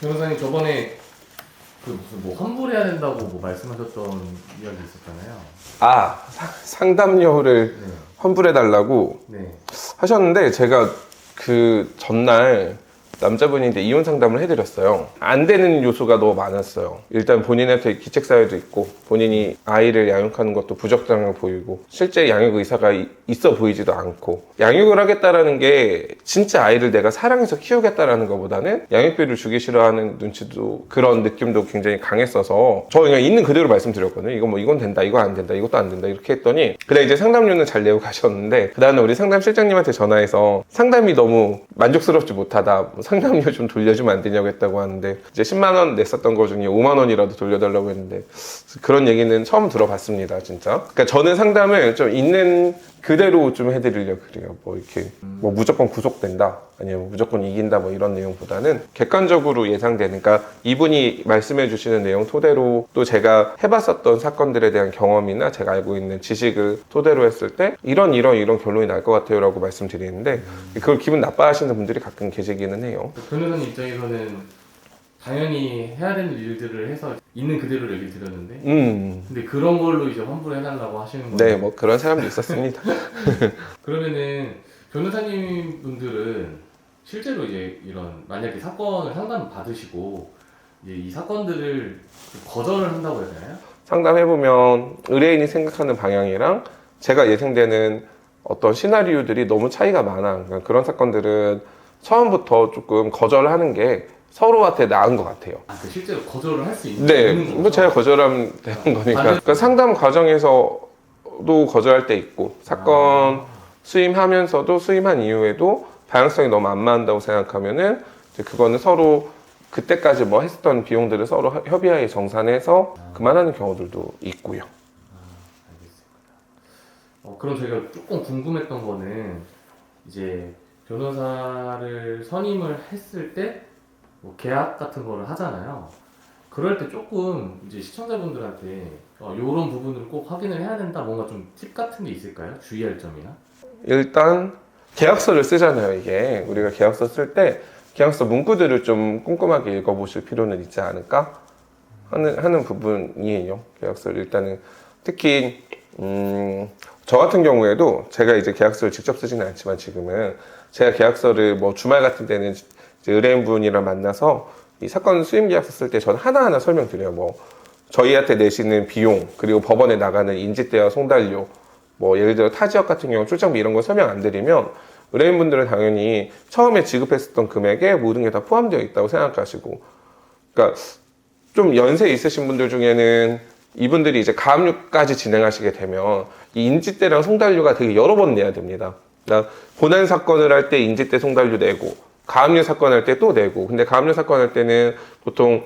변호사님 저번에 그 무슨 뭐 환불해야 된다고 뭐 말씀하셨던 이야기 있었잖아요. 아, 상담료를 네. 환불해달라고 네. 하셨는데 제가 그 전날 남자분인데 이혼 상담을 해드렸어요. 안 되는 요소가 너무 많았어요. 일단 본인한테 기책사유도 있고 본인이 아이를 양육하는 것도 부적당해 보이고 실제 양육 의사가 있어 보이지도 않고 양육을 하겠다라는 게 진짜 아이를 내가 사랑해서 키우겠다라는 것보다는 양육비를 주기 싫어하는 눈치도 그런 느낌도 굉장히 강했어서 저 그냥 있는 그대로 말씀드렸거든요. 이건 된다, 이거 안 된다, 이것도 안 된다 이렇게 했더니 그래 이제 상담료는 잘 내고 가셨는데 그 다음에 우리 상담 실장님한테 전화해서 상담이 너무 만족스럽지 못하다, 상담료 좀 돌려주면 안 되냐고 했다고 하는데 이제 10만 원 냈었던 거 중에 5만 원이라도 돌려달라고 했는데 그런 얘기는 처음 들어봤습니다, 진짜. 그러니까 저는 상담을 좀 있는 그대로 좀 해드리려고 그래요. 뭐 이렇게 뭐 무조건 구속된다, 아니면 무조건 이긴다, 뭐 이런 내용보다는 객관적으로 예상되는, 그러니까 이분이 말씀해 주시는 내용 토대로 또 제가 해봤었던 사건들에 대한 경험이나 제가 알고 있는 지식을 토대로 했을 때 이런 결론이 날 것 같아요 라고 말씀드리는데 그걸 기분 나빠하시는 분들이 가끔 계시기는 해요. 변호사님 입장에서는 당연히 해야 되는 일들을 해서 있는 그대로 얘기 드렸는데 근데 그런 걸로 이제 환불해달라고 하시는 거예요. 네, 뭐 그런 사람도 있었습니다. 그러면은 변호사님 분들은 실제로 이제 이런 만약에 사건을 상담 받으시고 이제 이 사건들을 거절을 한다고 해야 되나요? 상담해보면 의뢰인이 생각하는 방향이랑 제가 예상되는 어떤 시나리오들이 너무 차이가 많아. 그러니까 그런 사건들은 처음부터 조금 거절하는 게 서로한테 나은 것 같아요. 아, 그 실제로 거절을 할 수 있는 네, 거죠? 뭐 제가 거절하면 되는 거니까. 그러니까 상담 과정에서도 거절할 때 있고 사건 수임하면서도 수임한 이후에도 방향성이 너무 안 맞는다고 생각하면은 이제 그거는 서로 그때까지 뭐 했었던 비용들을 서로 협의하에 정산해서 그만하는 경우들도 있고요. 알겠습니다. 그럼 저희가 조금 궁금했던 거는 이제 변호사를 선임을 했을 때 뭐 계약 같은 거를 하잖아요. 그럴 때 조금 이제 시청자분들한테 이런 부분을 꼭 확인을 해야 된다, 뭔가 좀 팁 같은 게 있을까요? 주의할 점이나? 일단 계약서를 쓰잖아요. 이게 우리가 계약서 쓸 때 계약서 문구들을 좀 꼼꼼하게 읽어보실 필요는 있지 않을까 하는 부분이에요. 계약서를 일단은 특히 저 같은 경우에도 제가 이제 계약서를 직접 쓰지는 않지만 지금은 제가 계약서를 뭐 주말 같은 때는 이제 의뢰인분이랑 만나서 이 사건 수임 계약서 쓸 때 저는 하나하나 설명드려요. 뭐 저희한테 내시는 비용, 그리고 법원에 나가는 인지대와 송달료, 뭐 예를 들어 타 지역 같은 경우 출장비 이런 거 설명 안 드리면 의뢰인분들은 당연히 처음에 지급했었던 금액에 모든 게 다 포함되어 있다고 생각하시고, 그러니까 좀 연세 있으신 분들 중에는 이분들이 이제 가압류까지 진행하시게 되면 이 인지대랑 송달료가 되게 여러 번 내야 됩니다. 그러니까 고난 사건을 할 때 인지대 송달료 내고 가압류 사건 할 때 또 내고, 근데 가압류 사건 할 때는 보통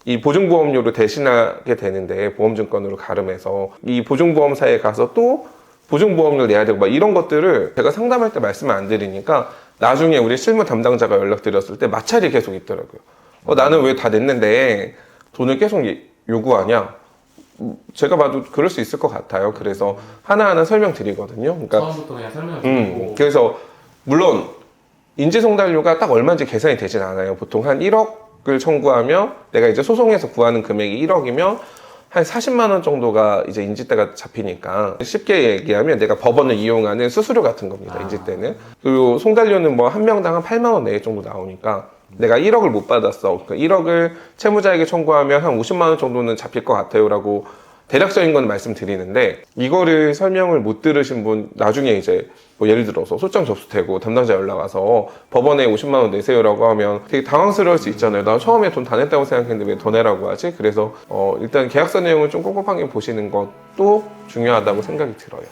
이 보증보험료로 대신하게 되는데 보험증권으로 가름해서 이 보증보험사에 가서 또 보증보험료를 내야 되고 막 이런 것들을 제가 상담할 때 말씀을 안 드리니까 나중에 우리 실무 담당자가 연락드렸을 때 마찰이 계속 있더라고요. 나는 왜 다 냈는데 돈을 계속 요구하냐? 제가 봐도 그럴 수 있을 것 같아요. 그래서 하나하나 설명드리거든요. 그러니까 처음부터 그냥 설명을 드리고 그래서 물론 인지송달료가 딱 얼마인지 계산이 되진 않아요. 보통 한 1억을 청구하면 내가 이제 소송에서 구하는 금액이 1억이면 한 40만 원 정도가 이제 인지대가 잡히니까 쉽게 얘기하면 내가 법원을 이용하는 수수료 같은 겁니다. 인지대는. 그리고 송달료는 뭐 한 명당 한 8만 원 내외 정도 나오니까 내가 1억을 못 받았어. 그러니까 1억을 채무자에게 청구하면 한 50만 원 정도는 잡힐 것 같아요 라고 대략적인 건 말씀드리는데, 이거를 설명을 못 들으신 분 나중에 이제 뭐 예를 들어서 소장 접수되고 담당자 연락 와서 법원에 50만 원 내세요라고 하면 되게 당황스러울 수 있잖아요. 나 처음에 돈 다 냈다고 생각했는데 왜 더 내라고 하지? 그래서 일단 계약서 내용을 좀 꼼꼼하게 보시는 것도 중요하다고 생각이 들어요.